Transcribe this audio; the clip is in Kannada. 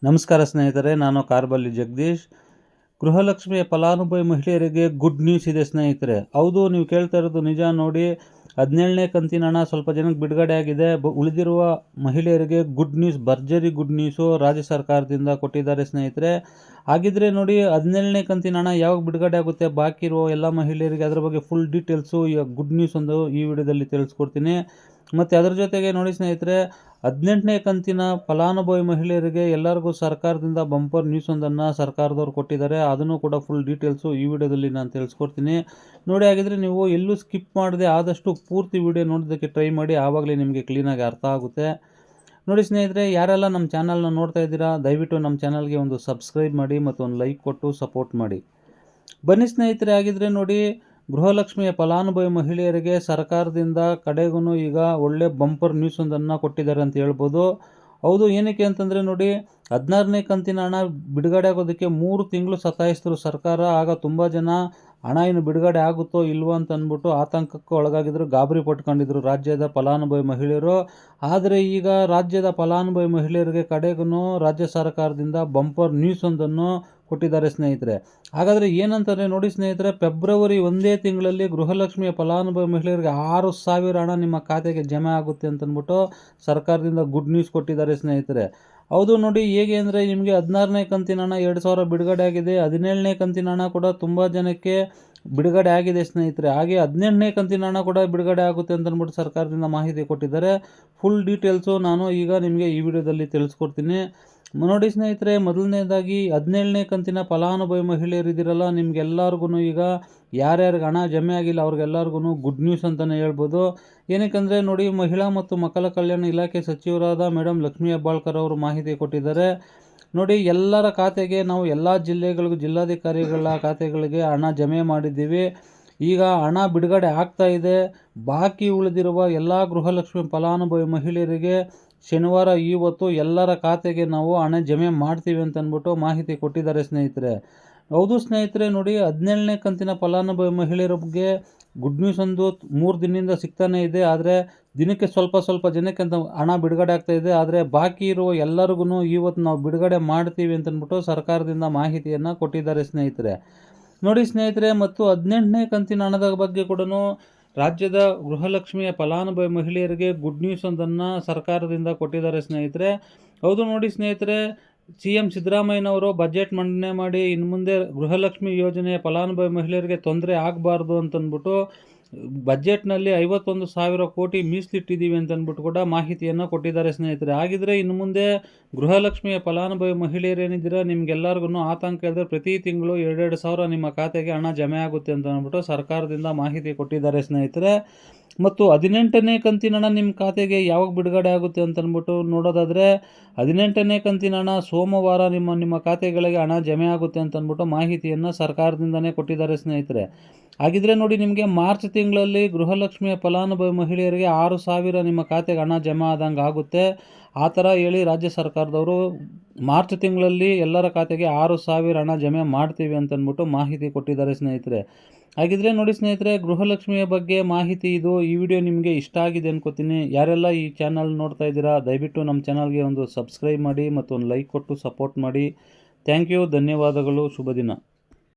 ನಮಸ್ಕಾರ ಸ್ನೇಹಿತರೆ, ನಾನು ಕಾರ್ಬಲ್ಲಿ ಜಗದೀಶ್. ಗೃಹಲಕ್ಷ್ಮಿಯ ಫಲಾನುಭವಿ ಮಹಿಳೆಯರಿಗೆ ಗುಡ್ ನ್ಯೂಸ್ ಇದೆ ಸ್ನೇಹಿತರೆ. ಹೌದು, ನೀವು ಕೇಳ್ತಾ ಇರೋದು ನಿಜ. ನೋಡಿ, 17ನೇ ಕಂತಿನ ಹಣ ಸ್ವಲ್ಪ ಜನಕ್ಕೆ ಬಿಡುಗಡೆ ಆಗಿದೆ. ಉಳಿದಿರುವ ಮಹಿಳೆಯರಿಗೆ ಗುಡ್ ನ್ಯೂಸ್, ಭರ್ಜರಿ ಗುಡ್ ನ್ಯೂಸು ರಾಜ್ಯ ಸರ್ಕಾರದಿಂದ ಕೊಟ್ಟಿದ್ದಾರೆ ಸ್ನೇಹಿತರೆ. ಹಾಗಿದ್ರೆ ನೋಡಿ, 17ನೇ ಕಂತಿನ ಹಣ ಯಾವಾಗ ಬಿಡುಗಡೆ ಆಗುತ್ತೆ, ಬಾಕಿ ಇರುವ ಎಲ್ಲ ಮಹಿಳೆಯರಿಗೆ ಅದರ ಬಗ್ಗೆ ಫುಲ್ ಡೀಟೇಲ್ಸು, ಗುಡ್ ನ್ಯೂಸ್ ಒಂದು ಈ ವಿಡಿಯೋದಲ್ಲಿ ತಿಳಿಸ್ಕೊಡ್ತೀನಿ. ಮತ್ತು ಅದರ ಜೊತೆಗೆ ನೋಡಿ ಸ್ನೇಹಿತರೆ, 18ನೇ ಕಂತಿನ ಫಲಾನುಭವಿ ಮಹಿಳೆಯರಿಗೆ ಎಲ್ಲರಿಗೂ ಸರ್ಕಾರದಿಂದ ಬಂಪರ್ ನ್ಯೂಸ್ ಒಂದನ್ನು ಸರ್ಕಾರದವ್ರು ಕೊಟ್ಟಿದ್ದಾರೆ. ಅದನ್ನು ಕೂಡ ಫುಲ್ ಡೀಟೇಲ್ಸು ಈ ವಿಡಿಯೋದಲ್ಲಿ ನಾನು ತಿಳಿಸ್ಕೊಡ್ತೀನಿ. ನೋಡಿ, ಹಾಗಿದ್ರೆ ನೀವು ಎಲ್ಲೂ ಸ್ಕಿಪ್ ಮಾಡದೆ ಆದಷ್ಟು ಪೂರ್ತಿ ವಿಡಿಯೋ ನೋಡೋದಕ್ಕೆ ಟ್ರೈ ಮಾಡಿ. ಆವಾಗಲೇ ನಿಮಗೆ ಕ್ಲೀನಾಗಿ ಅರ್ಥ ಆಗುತ್ತೆ. ನೋಡಿ ಸ್ನೇಹಿತರೆ, ಯಾರೆಲ್ಲ ನಮ್ಮ ಚಾನಲ್ನ ನೋಡ್ತಾ ಇದ್ದೀರಾ, ದಯವಿಟ್ಟು ನಮ್ಮ ಚಾನಲ್ಗೆ ಒಂದು ಸಬ್ಸ್ಕ್ರೈಬ್ ಮಾಡಿ ಮತ್ತು ಒಂದು ಲೈಕ್ ಕೊಟ್ಟು ಸಪೋರ್ಟ್ ಮಾಡಿ. ಬನ್ನಿ ಸ್ನೇಹಿತರೆ, ಆಗಿದ್ರೆ ನೋಡಿ, ಗೃಹಲಕ್ಷ್ಮಿಯ ಫಲಾನುಭವಿ ಮಹಿಳೆಯರಿಗೆ ಸರ್ಕಾರದಿಂದ ಕಡೆಗೂ ಈಗ ಒಳ್ಳೆ ಬಂಪರ್ ನ್ಯೂಸ್ ಒಂದನ್ನು ಕೊಟ್ಟಿದ್ದಾರೆ ಅಂತ ಹೇಳ್ಬೋದು. ಹೌದು, ಏನಕ್ಕೆ ಅಂತಂದರೆ ನೋಡಿ, 16ನೇ ಕಂತಿನ ಹಣ ಬಿಡುಗಡೆ ಆಗೋದಕ್ಕೆ 3 ತಿಂಗಳು ಸತಾಯಿಸಿದ್ರು ಸರ್ಕಾರ. ಆಗ ತುಂಬ ಜನ ಹಣ ಏನು ಬಿಡುಗಡೆ ಆಗುತ್ತೋ ಇಲ್ವೋ ಅಂತ ಅಂದ್ಬಿಟ್ಟು ಆತಂಕಕ್ಕೆ ಒಳಗಾಗಿದ್ರು, ಗಾಬರಿ ಪಟ್ಕೊಂಡಿದ್ರು ರಾಜ್ಯದ ಫಲಾನುಭವಿ ಮಹಿಳೆಯರು. ಆದರೆ ಈಗ ರಾಜ್ಯದ ಫಲಾನುಭವಿ ಮಹಿಳೆಯರಿಗೆ ಕಡೆಗೂ ರಾಜ್ಯ ಸರ್ಕಾರದಿಂದ ಬಂಪರ್ ನ್ಯೂಸ್ ಒಂದನ್ನು ಕೊಟ್ಟಿದ್ದಾರೆ ಸ್ನೇಹಿತರೆ. ಹಾಗಾದರೆ ಏನಂತಾರೆ ನೋಡಿ ಸ್ನೇಹಿತರೆ, ಫೆಬ್ರವರಿ ಒಂದೇ ತಿಂಗಳಲ್ಲಿ ಗೃಹಲಕ್ಷ್ಮಿಯ ಫಲಾನುಭವಿ ಮಹಿಳೆಯರಿಗೆ 6,000 ಹಣ ನಿಮ್ಮ ಖಾತೆಗೆ ಜಮೆ ಆಗುತ್ತೆ ಅಂತಂದ್ಬಿಟ್ಟು ಸರ್ಕಾರದಿಂದ ಗುಡ್ ನ್ಯೂಸ್ ಕೊಟ್ಟಿದ್ದಾರೆ ಸ್ನೇಹಿತರೆ. ಹೌದು ನೋಡಿ, ಹೇಗೆ ಅಂದರೆ ನಿಮಗೆ 16ನೇ ಕಂತಿನ ಹಣ 2,000 ಬಿಡುಗಡೆ ಆಗಿದೆ. 17ನೇ ಕಂತಿನ ಹಣ ಕೂಡ ತುಂಬ ಜನಕ್ಕೆ ಬಿಡುಗಡೆ ಆಗಿದೆ ಸ್ನೇಹಿತರೆ. ಹಾಗೆ 18ನೇ ಕಂತಿನ ಹಣ ಕೂಡ ಬಿಡುಗಡೆ ಆಗುತ್ತೆ ಅಂತಂದ್ಬಿಟ್ಟು ಸರ್ಕಾರದಿಂದ ಮಾಹಿತಿ ಕೊಟ್ಟಿದ್ದಾರೆ. ಫುಲ್ ಡೀಟೇಲ್ಸು ನಾನು ಈಗ ನಿಮಗೆ ಈ ವಿಡಿಯೋದಲ್ಲಿ ತಿಳಿಸ್ಕೊಡ್ತೀನಿ. ನೋಡಿ ಸ್ನೇಹಿತರೆ, ಮೊದಲನೇದಾಗಿ 17ನೇ ಕಂತಿನ ಫಲಾನುಭವಿ ಮಹಿಳೆಯರಿದ್ದೀರಲ್ಲ, ನಿಮಗೆಲ್ಲರಿಗೂ ಈಗ ಯಾರ್ಯಾರಿಗೆ ಹಣ ಜಮೆ ಆಗಿಲ್ಲ ಅವ್ರಿಗೆಲ್ಲರಿಗೂ ಗುಡ್ ನ್ಯೂಸ್ ಅಂತಲೇ ಹೇಳ್ಬೋದು. ಏನಕ್ಕೆಂದರೆ ನೋಡಿ, ಮಹಿಳಾ ಮತ್ತು ಮಕ್ಕಳ ಕಲ್ಯಾಣ ಇಲಾಖೆ ಸಚಿವರಾದ ಮೇಡಮ್ ಲಕ್ಷ್ಮೀ ಹೆಬ್ಬಾಳ್ಕರ್ ಅವರು ಮಾಹಿತಿ ಕೊಟ್ಟಿದ್ದಾರೆ. ನೋಡಿ, ಎಲ್ಲರ ಖಾತೆಗೆ ನಾವು ಎಲ್ಲ ಜಿಲ್ಲೆಗಳಿಗೂ ಜಿಲ್ಲಾಧಿಕಾರಿಗಳ ಖಾತೆಗಳಿಗೆ ಹಣ ಜಮೆ ಮಾಡಿದ್ದೀವಿ. ಈಗ ಹಣ ಬಿಡುಗಡೆ ಆಗ್ತಾ ಇದೆ. ಬಾಕಿ ಉಳಿದಿರುವ ಎಲ್ಲ ಗೃಹಲಕ್ಷ್ಮಿ ಫಲಾನುಭವಿ ಮಹಿಳೆಯರಿಗೆ ಶನಿವಾರ ಇವತ್ತು ಎಲ್ಲರ ಖಾತೆಗೆ ನಾವು ಹಣ ಜಮೆ ಮಾಡ್ತೀವಿ ಅಂತ ಅಂದ್ಬಿಟ್ಟು ಮಾಹಿತಿ ಕೊಟ್ಟಿದ್ದಾರೆ ಸ್ನೇಹಿತರೆ. ಹೌದು ಸ್ನೇಹಿತರೆ, ನೋಡಿ, 17ನೇ ಕಂತಿನ ಫಲಾನುಭವಿ ಮಹಿಳೆಯರ ಬಗ್ಗೆ ಗುಡ್ ನ್ಯೂಸ್ ಒಂದು 3 ದಿನದಿಂದ ಸಿಗ್ತಾನೆ ಇದೆ. ಆದರೆ ದಿನಕ್ಕೆ ಸ್ವಲ್ಪ ಜನಕ್ಕೆ ಅಂತ ಹಣ ಬಿಡುಗಡೆ ಆಗ್ತಾ ಇದೆ. ಆದರೆ ಬಾಕಿ ಇರುವ ಎಲ್ಲರಿಗೂ ಇವತ್ತು ನಾವು ಬಿಡುಗಡೆ ಮಾಡ್ತೀವಿ ಅಂತಂದ್ಬಿಟ್ಟು ಸರ್ಕಾರದಿಂದ ಮಾಹಿತಿಯನ್ನು ಕೊಟ್ಟಿದ್ದಾರೆ ಸ್ನೇಹಿತರೆ. ನೋಡಿ ಸ್ನೇಹಿತರೆ, ಮತ್ತು 18ನೇ ಕಂತಿನ ಹಣದ ಬಗ್ಗೆ ಕೂಡ ರಾಜ್ಯದ ಗೃಹಲಕ್ಷ್ಮಿಯ ಫಲಾನುಭವಿ ಮಹಿಳೆಯರಿಗೆ ಗುಡ್ ನ್ಯೂಸ್ ಒಂದನ್ನು ಸರ್ಕಾರದಿಂದ ಕೊಟ್ಟಿದ್ದಾರೆ ಸ್ನೇಹಿತರೆ. ಹೌದು ನೋಡಿ ಸ್ನೇಹಿತರೆ, CM ಸಿದ್ದರಾಮಯ್ಯನವರು ಬಜೆಟ್ ಮಂಡನೆ ಮಾಡಿ ಇನ್ನು ಮುಂದೆ ಗೃಹಲಕ್ಷ್ಮಿ ಯೋಜನೆಯ ಫಲಾನುಭವಿ ಮಹಿಳೆಯರಿಗೆ ತೊಂದರೆ ಆಗಬಾರ್ದು ಅಂತಂದ್ಬಿಟ್ಟು ಬಜೆಟ್ನಲ್ಲಿ 51,000 ಕೋಟಿ ಮೀಸಲಿಟ್ಟಿದ್ದೀವಿ ಅಂತಂದ್ಬಿಟ್ಟು ಕೂಡ ಮಾಹಿತಿಯನ್ನು ಕೊಟ್ಟಿದ್ದಾರೆ ಸ್ನೇಹಿತರೆ. ಹಾಗಿದ್ರೆ ಇನ್ನು ಮುಂದೆ ಗೃಹಲಕ್ಷ್ಮಿಯ ಫಲಾನುಭವಿ ಮಹಿಳೆಯರೇನಿದ್ದೀರಾ, ನಿಮಗೆಲ್ಲರಿಗೂ ಆತಂಕ ಇದ್ದರೆ ಪ್ರತಿ ತಿಂಗಳು 2,000 ನಿಮ್ಮ ಖಾತೆಗೆ ಹಣ ಜಮೆ ಆಗುತ್ತೆ ಅಂತ ಅಂದ್ಬಿಟ್ಟು ಸರ್ಕಾರದಿಂದ ಮಾಹಿತಿ ಕೊಟ್ಟಿದ್ದಾರೆ ಸ್ನೇಹಿತರೆ. ಮತ್ತು 18ನೇ ಕಂತಿನ ಹಣ ನಿಮ್ಮ ಖಾತೆಗೆ ಯಾವಾಗ ಬಿಡುಗಡೆ ಆಗುತ್ತೆ ಅಂತಂದ್ಬಿಟ್ಟು ನೋಡೋದಾದರೆ, 18ನೇ ಕಂತಿನ ಹಣ ಸೋಮವಾರ ನಿಮ್ಮ ಖಾತೆಗಳಿಗೆ ಹಣ ಜಮೆ ಆಗುತ್ತೆ ಅಂತಂದ್ಬಿಟ್ಟು ಮಾಹಿತಿಯನ್ನು ಸರ್ಕಾರದಿಂದನೇ ಕೊಟ್ಟಿದ್ದಾರೆ ಸ್ನೇಹಿತರೆ. ಹಾಗಿದ್ರೆ ನೋಡಿ, ನಿಮಗೆ ಮಾರ್ಚ್ ತಿಂಗಳಲ್ಲಿ ಗೃಹಲಕ್ಷ್ಮಿಯ ಫಲಾನುಭವಿ ಮಹಿಳೆಯರಿಗೆ 6,000 ನಿಮ್ಮ ಖಾತೆಗೆ ಹಣ ಜಮಾ ಆದಂಗೆ ಆಗುತ್ತೆ. ಆ ಥರ ಹೇಳಿ ರಾಜ್ಯ ಸರ್ಕಾರದವರು ಮಾರ್ಚ್ ತಿಂಗಳಲ್ಲಿ ಎಲ್ಲರ ಖಾತೆಗೆ 6,000 ಹಣ ಜಮೆ ಮಾಡ್ತೀವಿ ಅಂತಂದ್ಬಿಟ್ಟು ಮಾಹಿತಿ ಕೊಟ್ಟಿದ್ದಾರೆ ಸ್ನೇಹಿತರೆ. ಹಾಗಿದ್ರೆ ನೋಡಿ ಸ್ನೇಹಿತರೆ, ಗೃಹಲಕ್ಷ್ಮಿಯ ಬಗ್ಗೆ ಮಾಹಿತಿ ಇದು. ಈ ವಿಡಿಯೋ ನಿಮಗೆ ಇಷ್ಟ ಆಗಿದೆ ಅನ್ಕೋತೀನಿ. ಯಾರೆಲ್ಲ ಈ ಚಾನಲ್ ನೋಡ್ತಾ ಇದ್ದೀರಾ, ದಯವಿಟ್ಟು ನಮ್ಮ ಚಾನಲ್ಗೆ ಒಂದು ಸಬ್ಸ್ಕ್ರೈಬ್ ಮಾಡಿ ಮತ್ತು ಒಂದು ಲೈಕ್ ಕೊಟ್ಟು ಸಪೋರ್ಟ್ ಮಾಡಿ. ಥ್ಯಾಂಕ್ ಯು, ಧನ್ಯವಾದಗಳು, ಶುಭ ದಿನ.